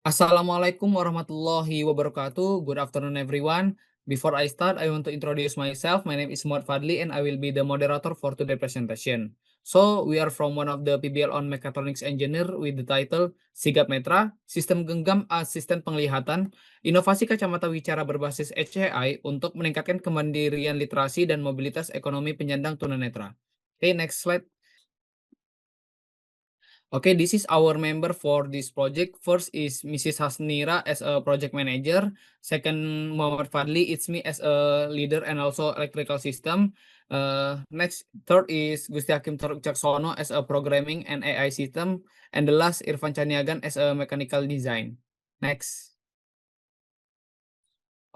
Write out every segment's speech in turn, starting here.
Assalamualaikum warahmatullahi wabarakatuh. Good afternoon, everyone. Before I start, I want to introduce myself. My name is Muhammad Fadli, and I will be the moderator for today's presentation. So, we are from one of the PBL on Mechatronics Engineer with the title Sigap Metra, Sistem Genggam Asisten Penglihatan, Inovasi Kacamata Wicara berbasis HCI untuk meningkatkan kemandirian literasi dan mobilitas ekonomi penyandang tunanetra. Okay, next slide. Okay, this is our member for this project. First is Mrs. Hasnira as a project manager. Second, Muhammad Fadli, it's me as a leader and also electrical system. Third is Gusti Hakim Taruk Caksono as a programming and AI system. And the last, Irfan Chaniagan as a mechanical design. Next.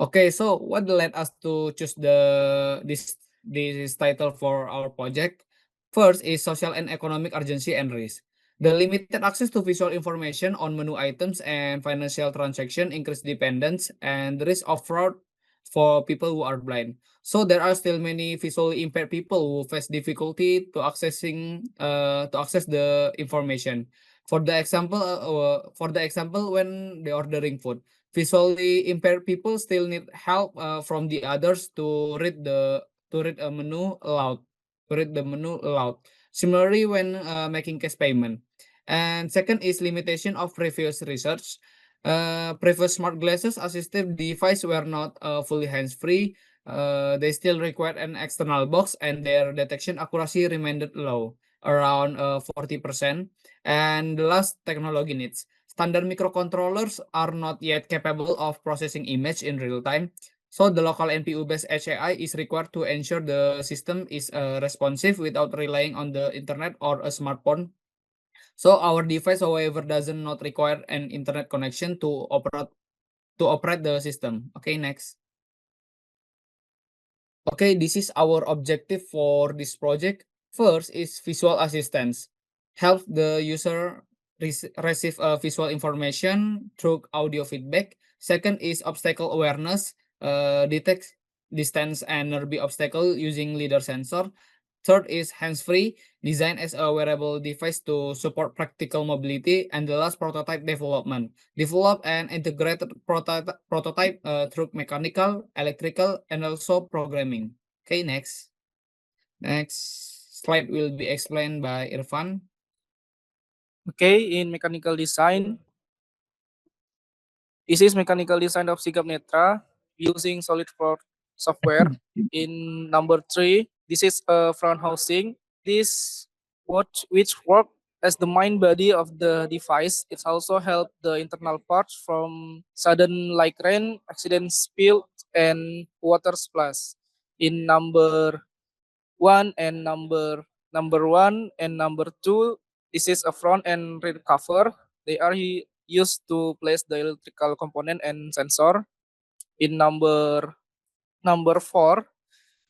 Okay, so what led us to choose this title for our project? First is social and economic urgency and risk. The limited access to visual information on menu items and financial transaction increase dependence and the risk of fraud for people who are blind. So there are still many visually impaired people who face difficulty to access the information. For the example, when they ordering food, visually impaired people still need help from the others to read a menu aloud, to read the menu aloud. Similarly, when making cash payment. And second is limitation of previous research. Previous smart glasses assistive device were not fully hands-free. They still required an external box, and their detection accuracy remained low, around 40%. And the last, technology needs. Standard microcontrollers are not yet capable of processing image in real time. So the local NPU-based HAI is required to ensure the system is responsive without relying on the internet or a smartphone. So our device, however, does not require an internet connection to operate the system. Okay, next. Okay, this is our objective for this project. First is visual assistance. Help the user receive visual information through audio feedback. Second is obstacle awareness. Detect distance and nearby obstacle using lidar sensor. Third is hands-free, designed as a wearable device to support practical mobility. And the last, prototype development. Develop an integrated prototype through mechanical, electrical, and also programming. Okay, next. Next slide will be explained by Irfan. Okay, in mechanical design, this is mechanical design of Sigap Netra using SolidWorks software. In number 3, this is a front housing. This which work as the main body of the device. It also help the internal parts from sudden like rain, accident spill, and water splash. In number 1 and number 2, this is a front and rear cover. They are used to place the electrical component and sensor. In number 4,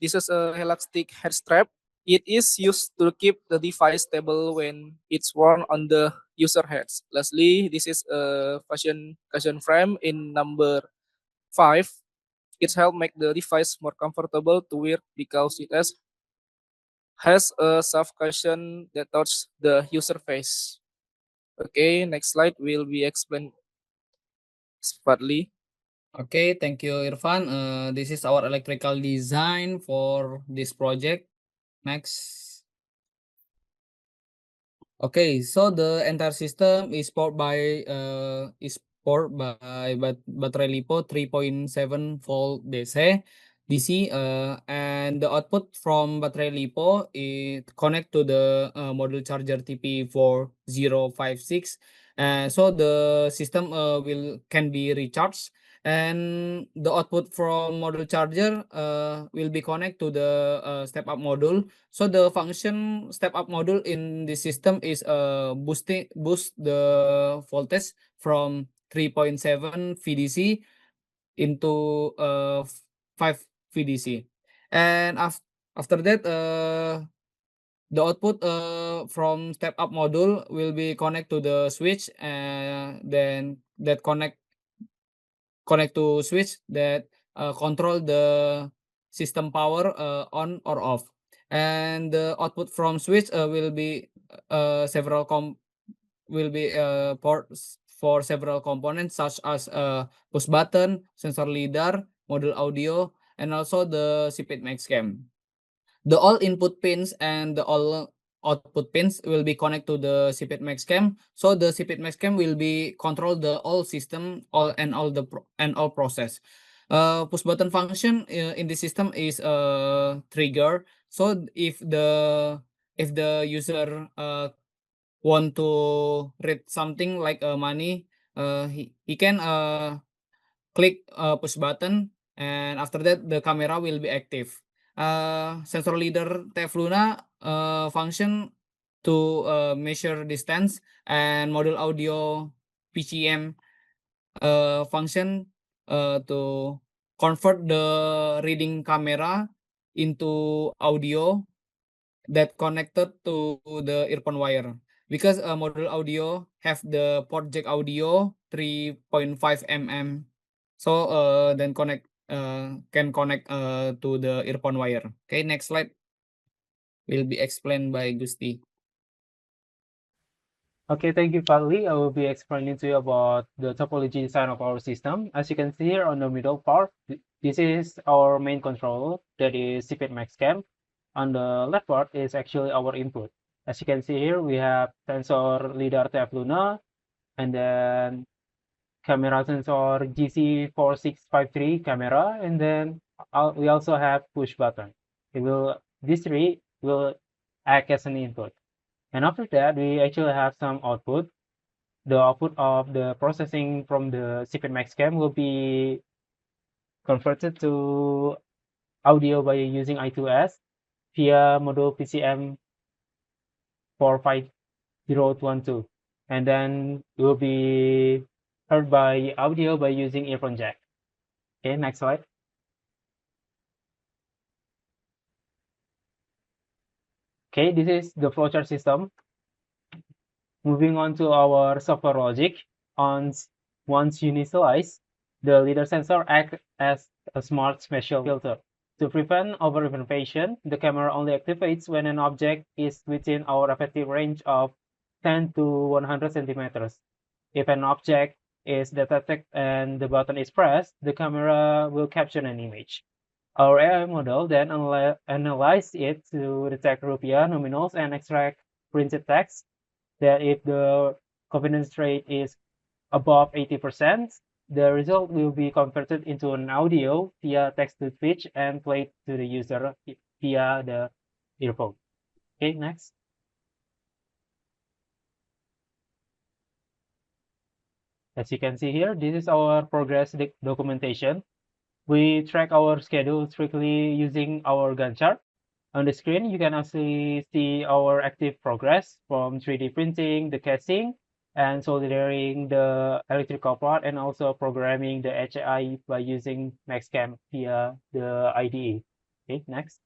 this is a elastic head strap. It is used to keep the device stable when it's worn on the user heads. Lastly, this is a cushion frame. In number 5, it helps make the device more comfortable to wear because it has a soft cushion that touches the user face. Okay, next slide will be explained separately. Okay, thank you, Irfan. This is our electrical design for this project. Next. Okay, so the entire system is powered by battery LiPo 3.7 volt DC, and the output from battery LiPo is connect to the module charger TP4056. So the system can be recharged, and the output from module charger will be connect to the step up module. So the function step up module in this system is boost the voltage from 3.7 VDC into 5 VDC. And after that, the output from step up module will be connect to the switch, and then that connect to switch that control the system power on or off. And the output from switch will be several will be for several components such as push button, sensor lidar, module audio, and also the CPIT MaxCam. The all input pins and the all output pins will be connected to the CPIT MaxCam. So the CPIT MaxCam will be control the all system all process. Push button function in the system is a trigger. So if the user want to read something like money, he can click push button, and after that the camera will be active. Sensor leader TF Luna function to measure distance, and module audio PCM function to convert the reading camera into audio that connected to the earphone wire, because module audio have the port jack audio 3.5 mm, so then can connect to the earphone wire. Okay, next slide will be explained by Gusti. Okay, thank you, Fadli. I will be explaining to you about the topology design of our system. As you can see here on the middle part, this is our main controller, that is CPIT MaxCam. On the left part is actually our input. As you can see here, we have sensor lidar TF Luna, and then camera sensor GC4653 camera, and then we also have push button. These three will act as an input. And after that, we actually have some output. The output of the processing from the CPIT MaxCam will be converted to audio by using I2S via module PCM 45012. And then it will be heard by audio by using earphone jack. Okay, next slide. Okay, this is the flowchart system. Moving on to our software logic. Once initialized, the lidar sensor acts as a smart spatial filter. To prevent over-information, the camera only activates when an object is within our effective range of 10 to 100 centimeters. If an object is detected and the button is pressed, the camera will capture an image. Our AI model then analyzes it to detect rupiah nominals and extract printed text. That if the confidence rate is above 80%, the result will be converted into an audio via text-to-speech and played to the user via the earphone. Okay, next. As you can see here, this is our progress documentation. We track our schedule strictly using our Gantt chart. On the screen, you can actually see our active progress from 3D printing, the casting, and soldering the electrical part, and also programming the HI by using MaxCam via the IDE. Okay, next.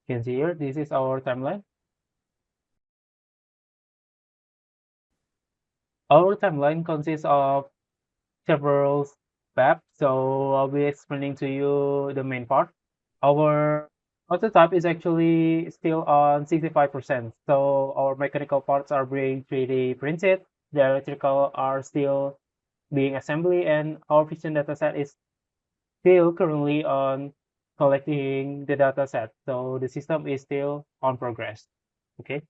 You can see here, this is our timeline. Our timeline consists of several steps, so I'll be explaining to you the main part. Our prototype is actually still on 65%, so our mechanical parts are being 3D printed, the electrical are still being assembly, and our vision dataset is still currently on collecting the dataset, so the system is still on progress. Okay.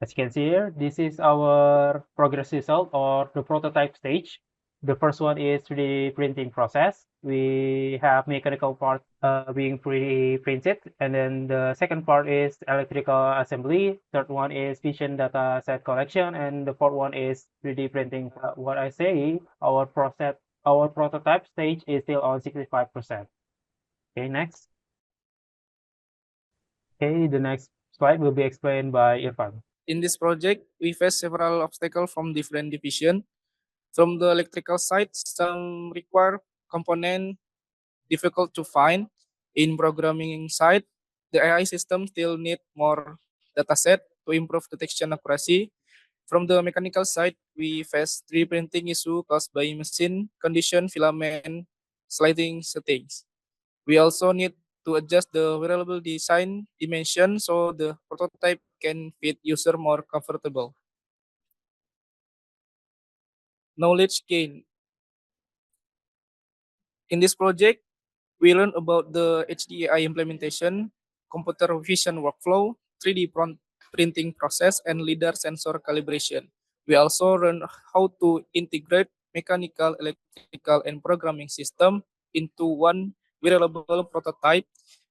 As you can see here, this is our progress result or the prototype stage. The first one is 3D printing process. We have mechanical part being 3D printed, and then the second part is electrical assembly. Third one is vision data set collection, and the fourth one is 3D printing. What I say, our prototype stage is still on 65%. Okay, next. Okay, the next slide will be explained by Irfan. In this project, we face several obstacles from different divisions. From the electrical side, some require component difficult to find. In programming side, the AI system still need more dataset to improve detection accuracy. From the mechanical side, we face 3D printing issue caused by machine condition, filament, sliding settings. We also need to adjust the wearable design dimension so the prototype can fit user more comfortable. Knowledge gain. In this project, we learn about the HDAI implementation, computer vision workflow, 3D printing process, and LiDAR sensor calibration. We also learn how to integrate mechanical, electrical, and programming system into one wearable prototype.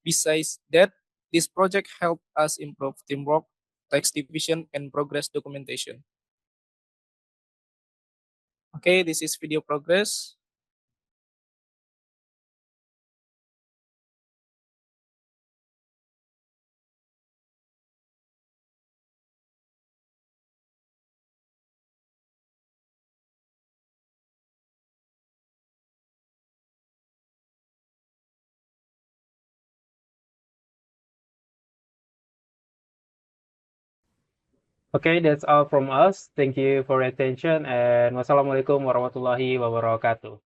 Besides that, this project helped us improve teamwork, text division, and progress documentation. Okay, this is video progress. Okay, that's all from us. Thank you for your attention and wassalamualaikum warahmatullahi wabarakatuh.